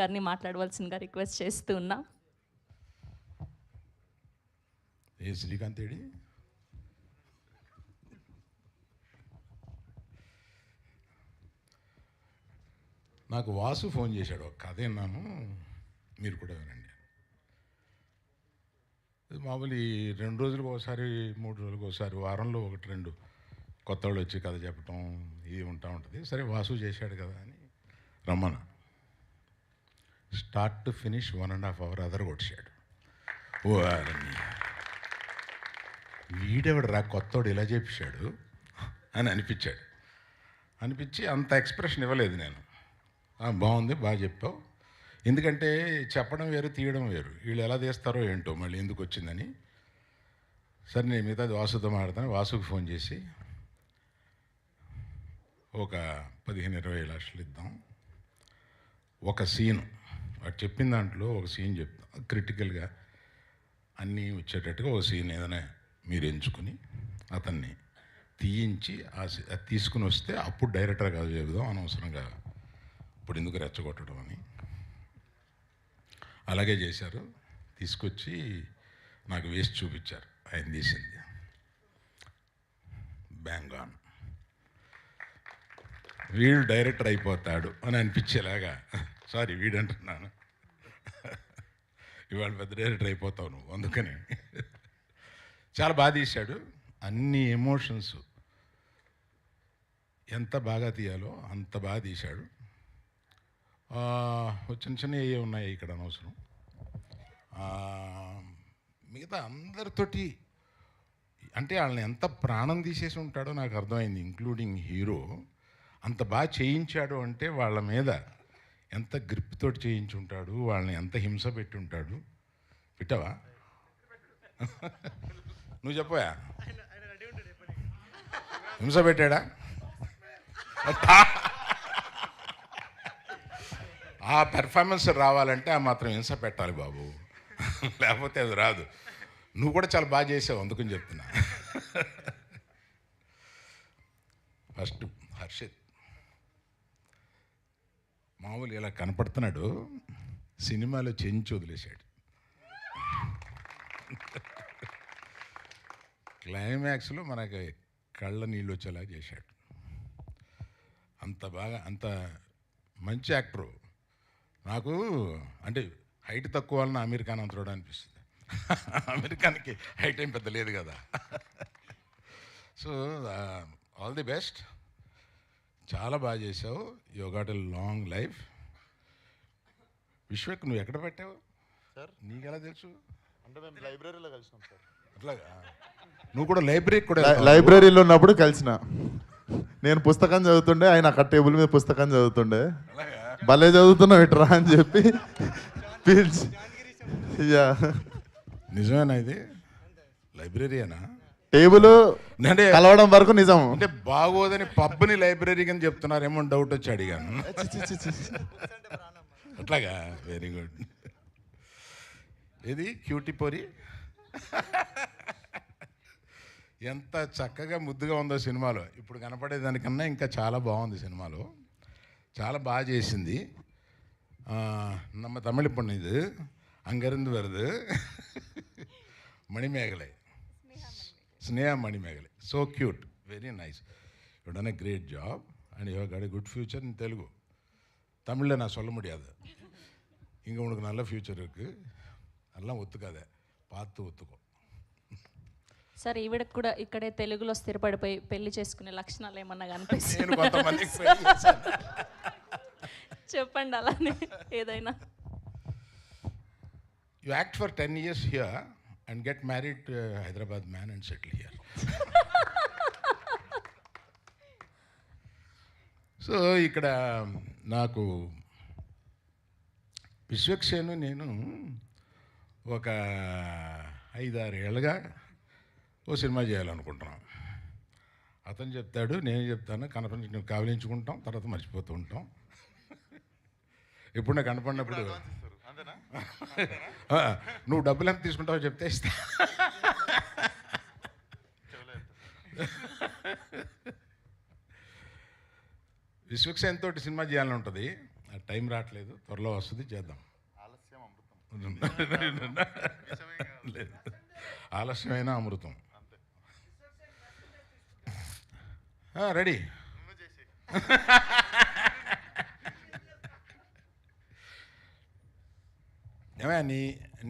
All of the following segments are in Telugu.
గారిని మాట్లాడవలసిందిగా రిక్వెస్ట్ చేస్తూ ఉన్నా. ఏ శ్రీకాంత్ ఏడి? నాకు వాసు ఫోన్ చేశాడు, ఒక కథ విన్నాను, మీరు కూడా వినండి. మామూలు 2 రోజులకు ఒకసారి 3 రోజులకు ఒకసారి వారంలో 1-2 కొత్త వాళ్ళు వచ్చి కథ చెప్పటం ఇది ఉంటుంది. సరే వాసు చేశాడు కదా అని రమ్మన. స్టార్ట్ టు ఫినిష్ 1.5 hour అదరగొట్టాడు. ఓ వీడెవడు రా కొత్తోడు ఇలా చెప్పాడు అని అనిపించి అంత ఎక్స్ప్రెషన్ ఇవ్వలేదు నేను. బాగుంది, బాగా చెప్పావు. ఎందుకంటే చెప్పడం వేరు, తీయడం వేరు. వీళ్ళు ఎలా తీస్తారో ఏంటో, మళ్ళీ ఎందుకు వచ్చిందని. సరే నేను మిగతాది వాసుతో మాట్లాడతాను. వాసుకు ఫోన్ చేసి ఒక 15-20 లక్షలు ఇద్దాం, ఒక సీను వాడు చెప్పిన దాంట్లో ఒక సీన్ చెప్తాం, క్రిటికల్గా అన్నీ వచ్చేటట్టుగా ఒక సీన్ ఏదైనా మీరు ఎంచుకుని అతన్ని తీయించి అది తీసుకుని వస్తే అప్పుడు డైరెక్టర్ కాదు చెబుదాం, అనవసరంగా ఇప్పుడు ఎందుకు రెచ్చగొట్టడం అని. అలాగే చేశారు. తీసుకొచ్చి నాకు వేసి చూపించారు, ఆయన తీసింది. Bang on. వీడు డైరెక్టర్ అయిపోతాడు అని అనిపించేలాగా, సారీ వీడంటున్నాను, ఇవాళ పెద్ద డైరెక్టర్ అయిపోతావు నువ్వు, అందుకని. చాలా బాగా తీశాడు. అన్ని ఎమోషన్స్ ఎంత బాగా తీయాలో అంత బాగా తీశాడు. చిన్న చిన్న ఏ ఉన్నాయి ఇక్కడ అనవసరం. మిగతా అందరితోటి అంటే వాళ్ళని ఎంత ప్రాణం తీసేసి ఉంటాడో నాకు అర్థమైంది, ఇంక్లూడింగ్ హీరో. అంత బాగా చేయించాడు అంటే వాళ్ళ మీద ఎంత గ్రిప్ తోటి చేయించి ఉంటాడు, వాళ్ళని ఎంత హింస పెట్టి ఉంటాడు. పెట్టావా? నువ్వు చెప్పవా? హింస పెట్టాడా? ఆ పెర్ఫార్మెన్స్ రావాలంటే ఆ మాత్రం హింస పెట్టాలి బాబు, లేకపోతే అది రాదు. నువ్వు కూడా చాలా బాగా చేసావు, అందుకని చెప్తున్నా. ఫస్ట్ హర్షిత్ మామూలు ఇలా కనపడుతున్నాడు, సినిమాలో చెంచి వదిలేశాడు. క్లైమాక్స్లో మనకి కళ్ళ నీళ్ళు వచ్చేలా చేశాడు. అంత బాగా, అంత మంచి యాక్టరు. నాకు అంటే హైట్ తక్కువ వలన అమీర్ ఖాన్ అంతడు అనిపిస్తుంది. అమీర్ ఖాన్కి హైట్ ఏం పెద్ద లేదు కదా. సో ఆల్ ది బెస్ట్, చాలా బాగా చేసావు. You got a long life. Vishwak నువ్వు ఎక్కడ పెట్టావు సార్? నీకు ఎలా తెలుసు? అంటే మేము లైబ్రరీలో కలిసినాం సార్. అట్లాగా? నువ్వు కూడా లైబ్రరీకి కూడా లైబ్రరీలో ఉన్నప్పుడు కలిసిన. నేను పుస్తకం చదువుతుండే, ఆయన అక్కడ టేబుల్ మీద పుస్తకం చదువుతుండే. భలే చదువుతున్నావు ఇట్రా అని చెప్పి పిలిచి. నిజమేనా ఇది? లైబ్రరీనా? టేబుల్ అంటే కలవడం వరకు నిజం. అంటే బాగోదని పబ్ని లైబ్రరీ అని చెప్తున్నారేమో డౌట్ వచ్చి అడిగాను. అట్లాగా? Very good. ఇది క్యూటీ పొరి ఎంత చక్కగా ముద్దుగా ఉందో సినిమాలో. ఇప్పుడు కనపడేదానికన్నా ఇంకా చాలా బాగుంది సినిమాలో, చాలా బాగా చేసింది. நம்ம தமிழ் பொண்ணு இது, அங்கேருந்து வருது, Manimekalai, Sneha Manimekalai. So cute, very nice. You done a great job and you have got a good future in Telugu. தமிழில் நான் சொல்ல முடியாது. இங்கே உனக்கு நல்ல ஃப்யூச்சர் இருக்குது, அதெல்லாம் ஒத்துக்காத, பார்த்து ஒத்துக்கோ. సరే, ఈవిడకు కూడా ఇక్కడే తెలుగులో స్థిరపడిపోయి పెళ్లి చేసుకునే లక్షణాలు ఏమన్నా కనిపిస్తాయి? నేను కొంతమందికి చెప్పండి అలానే ఏదైనా. You act for 10 years here and get married to a Hyderabad man and settle here. So ఇక్కడ నాకు విశ్వక్సేను నేను ఒక 5-6 ఏళ్ళుగా ఓ సినిమా చేయాలనుకుంటున్నాం. అతను చెప్తాడు, నేను చెప్తాను, కనపడి కావలించుకుంటాం, తర్వాత మర్చిపోతూ ఉంటాం. ఇప్పుడు నాకు కనపడినప్పుడు నువ్వు డబ్బులు ఎంత తీసుకుంటావో చెప్తే ఇస్తా. విశ్వక్సేన్ తోటి సినిమా చేయాలని ఉంటుంది. టైం రావట్లేదు, త్వరలో వస్తుంది, చేద్దాం. లేదు, ఆలస్యమైన అమృతం. రెడీ. ఏమయ్యా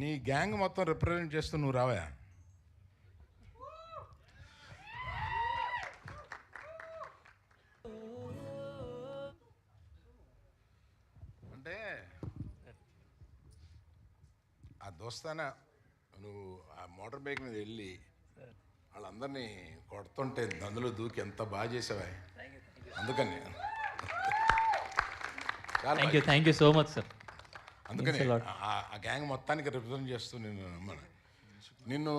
నీ గ్యాంగ్ మొత్తం రిప్రజెంట్ చేస్తూ నువ్వు రావా? అంటే ఆ దోస్తానా నువ్వు ఆ మోటార్ బైక్ మీద వెళ్ళి వాళ్ళందరినీ కొడుతుంటే అందులో దూకి ఎంత బాగా చేసావా, అందుకని thank you so much sir. అందుకని ఆ గ్యాంగ్ మొత్తానికి రిప్రజెంట్ చేస్తూ నిన్ను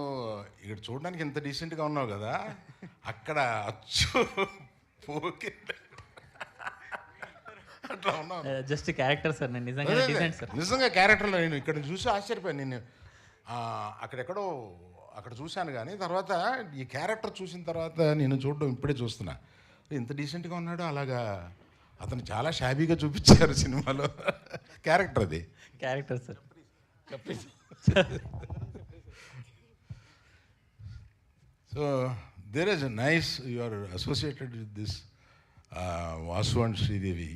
ఇక్కడ చూడడానికి ఇంత డీసెంట్గా ఉన్నావు కదా, అక్కడ అచ్చు పోకి అట్లా ఉన్నావు. జస్ట్ క్యారెక్టర్ సార్, నేను నిజంగా డీసెంట్ సార్. నిజంగా క్యారెక్టర్లో నేను ఇక్కడ చూసి ఆశ్చర్యపోయాను. నేను అక్కడెక్కడో అక్కడ చూశాను, కానీ తర్వాత ఈ క్యారెక్టర్ చూసిన తర్వాత నేను చూడడం ఇప్పుడే చూస్తున్నా, ఎంత డీసెంట్గా ఉన్నాడో. అలాగా అతను చాలా షాబీగా చూపించారు సినిమాలో. క్యారెక్టర్ అది character sir. So there is a nice, you are associated with this Vasu and Sridevi.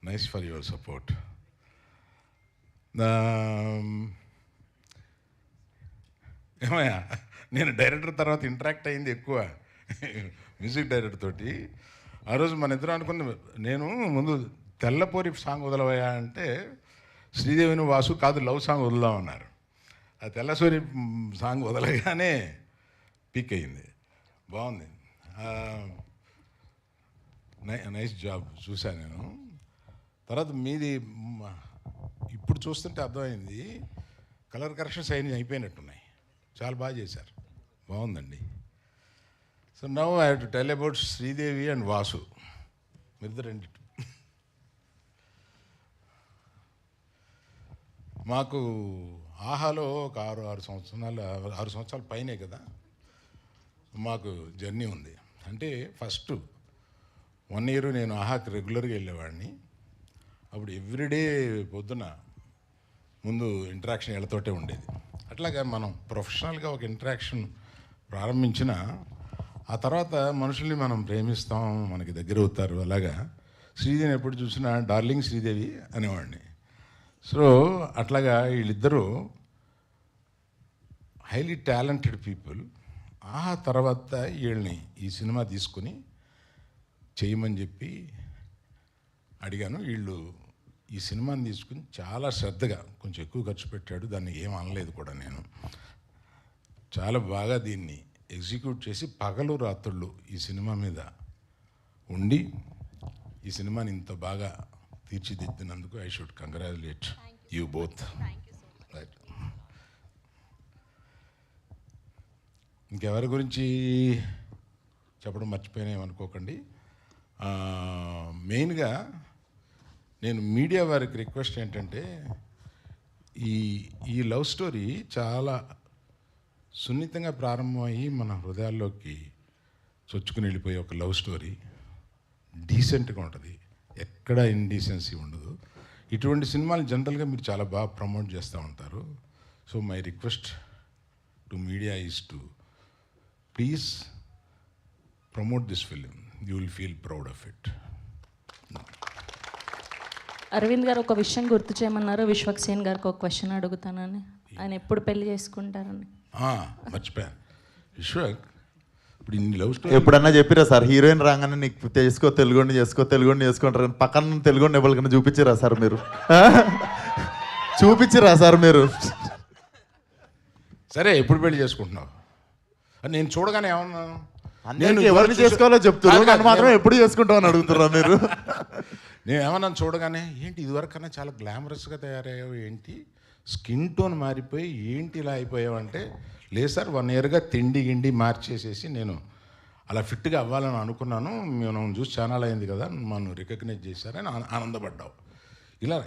Nice for your support. ఏమయ్యా, నేను డైరెక్టర్ తర్వాత ఇంటరాక్ట్ అయింది ఎక్కువ మ్యూజిక్ డైరెక్టర్ తోటి. ఆ రోజు మన ఇద్దరు అనుకున్న, నేను ముందు తెల్లపోరి సాంగ్ వదలవయా అంటే శ్రీదేవిని వాసు కాదు లవ్ సాంగ్ వదులుదామన్నారు. ఆ తెల్లసూరి సాంగ్ వదలగానే పిక్ అయింది, బాగుంది. నైస్ జాబ్ చూశాను నేను. తర్వాత మీది ఇప్పుడు చూస్తుంటే అర్థమైంది, కలర్ కరెక్షన్స్ అయిపోయినట్టున్నాయి, చాలా బాగా చేశారు, బాగుందండి. So now I have to tell about Sridevi and Vasu. మీరిద్దరండి. మాకు ఆహాలో ఒక 6 సంవత్సరాల పైనే కదా మాకు జర్నీ ఉంది. అంటే ఫస్ట్ 1 year నేను ఆహాకి రెగ్యులర్గా వెళ్ళేవాడిని. అప్పుడు ఎవ్రీడే పొద్దున ముందు ఇంటరాక్షన్ వీళ్ళతోటే ఉండేది. అట్లాగా మనం ప్రొఫెషనల్గా ఒక ఇంటరాక్షన్ ప్రారంభించిన ఆ తర్వాత మనుషుల్ని మనం ప్రేమిస్తాం, మనకి దగ్గర అవుతారు. అలాగా శ్రీదేవిని ఎప్పుడు చూసినా డార్లింగ్ శ్రీదేవి అనేవాడిని. సో అట్లాగా వీళ్ళిద్దరూ హైలీ టాలెంటెడ్ పీపుల్. ఆ తర్వాత వీళ్ళని ఈ సినిమా తీసుకుని చేయమని చెప్పి అడిగాను. వీళ్ళు ఈ సినిమాని తీసుకుని చాలా శ్రద్ధగా, కొంచెం ఎక్కువ ఖర్చు పెట్టాడు, దాన్ని ఏం అనలేదు కూడా నేను. చాలా బాగా దీన్ని ఎగ్జిక్యూట్ చేసి పగలు రాత్రుళ్ళు ఈ సినిమా మీద ఉండి ఈ సినిమాని ఇంత బాగా తీర్చిదిద్దినందుకు I should congratulate you both. Right. ఇంకెవరి గురించి చెప్పడం మర్చిపోయినామనుకోకండి. మెయిన్గా నేను మీడియా వారికి రిక్వెస్ట్ ఏంటంటే, ఈ లవ్ స్టోరీ చాలా సున్నితంగా ప్రారంభమయ్యి మన హృదయాల్లోకి చొచ్చుకుని వెళ్ళిపోయే ఒక లవ్ స్టోరీ. డీసెంట్గా ఉంటుంది, ఎక్కడ ఇండీసెన్సీ ఉండదు. ఇటువంటి సినిమాలు జనరల్గా మీరు చాలా బాగా ప్రమోట్ చేస్తూ ఉంటారు. So my request to media is to please promote this film. You will feel proud of it. Aravind garu ఒక విషయం గుర్తు చేయమన్నారు. విశ్వక్సేన్ గారికి ఒక క్వశ్చన్ అడుగుతానని. ఆయన ఎప్పుడు పెళ్లి చేసుకుంటారని. మర్చిపోయాను. విశ్వక్, ఇప్పుడు ఇన్ని లవ్ స్టోరీ ఎప్పుడన్నా చెప్పిరా సార్, హీరోయిన్ రాగానే నీకు తెలుగుని చేసుకుంటారు, పక్కన తెలుగుని ఎవరికైనా చూపించిరా సార్ మీరు? చూపించిరా సార్ మీరు? సరే, ఎప్పుడు పెళ్లి చేసుకుంటున్నావు? నేను చూడగానే ఏమన్నా నేను ఎవరిని చేసుకోవాలో చెప్తున్నారు, నన్ను మాత్రం ఎప్పుడు చేసుకుంటామని అడుగుతున్నా మీరు? నేను ఏమన్నా చూడగానే ఏంటి ఇదివరకన్నా చాలా గ్లామరస్గా తయారయ్యావు, ఏంటి స్కిన్ టోన్ మారిపోయి ఏంటి ఇలా అయిపోయావు అంటే, లేదు సార్ 1 yearగా తిండి గిండి మార్చేసేసి నేను అలా ఫిట్గా అవ్వాలని అనుకున్నాను, మనం చూసి ఛానల్ అయింది కదా, మనం రికగ్నైజ్ చేశారని ఆనందపడ్డావు. ఇలా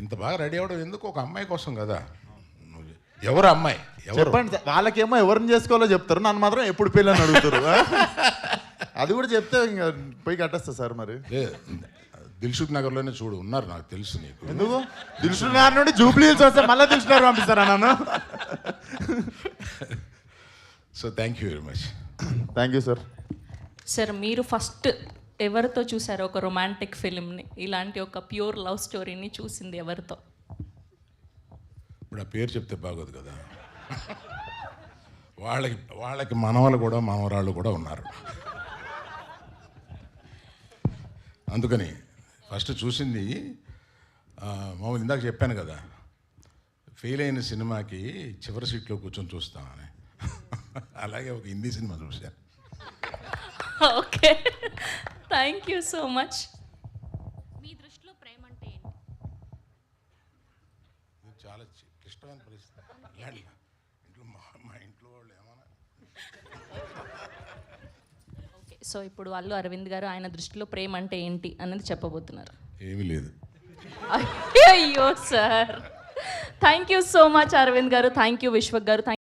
ఇంత బాగా రెడీ అవ్వడం ఎందుకు? ఒక అమ్మాయి కోసం కదా. ఎవరు అమ్మాయి? చెప్పండి. వాళ్ళకేమో ఎవరిని చేసుకోవాలో చెప్తారు, నన్ను మాత్రం ఎప్పుడు పెళ్ళి అని అడుగుతారు. అది కూడా చెప్తే ఇంకా పోయి కట్టేస్తా సార్. మరి దిల్సుఖ్ నగర్లోనే చూడు ఉన్నారు, నాకు తెలుసు నీకు. ఎందుకు దిల్సుఖ్నగర్ నుండి జూబ్లీ హిల్స్ వస్తే మళ్ళీ దిల్సుఖ్నగర్ పంపిస్తారా నన్ను? So thank you very much. Thank you sir. Sir మీరు ఫస్ట్ ఎవరితో చూసారు ఒక రొమాంటిక్ ఫిలింని, ఇలాంటి ఒక ప్యూర్ లవ్ స్టోరీని చూసింది ఎవరితో? ఇప్పుడు ఆ పేరు చెప్తే బాగోదు కదా. వాళ్ళకి మనవలు కూడా మనవరాళ్ళు కూడా ఉన్నారు. అందుకని ఫస్ట్ చూసింది మామూలు ఇందాక చెప్పాను కదా, ఫెయిల్ అయిన సినిమాకి చివరి సీట్లో కూర్చొని చూస్తామని. అలాగే ఒక హిందీ సినిమా చూశాను. Okay, thank you so much. మీ దృష్టిలో ప్రేమ అంటే ఏంటి? ఇది చాలా క్లిష్టమైన పరిస్థితి. ఇలాంటి ఇంట్లో మా ఇంట్లో వాళ్ళు ఏమన్నా ఓకే, సో ఇప్పుడు అల్లు అరవింద్ గారు ఆయన దృష్టిలో ప్రేమ అంటే ఏంటి అనేది చెప్పబోతున్నారు. ఏమీ లేదు. అయ్యో sir, thank you so much Aravind garu, thank you Vishwak గారు,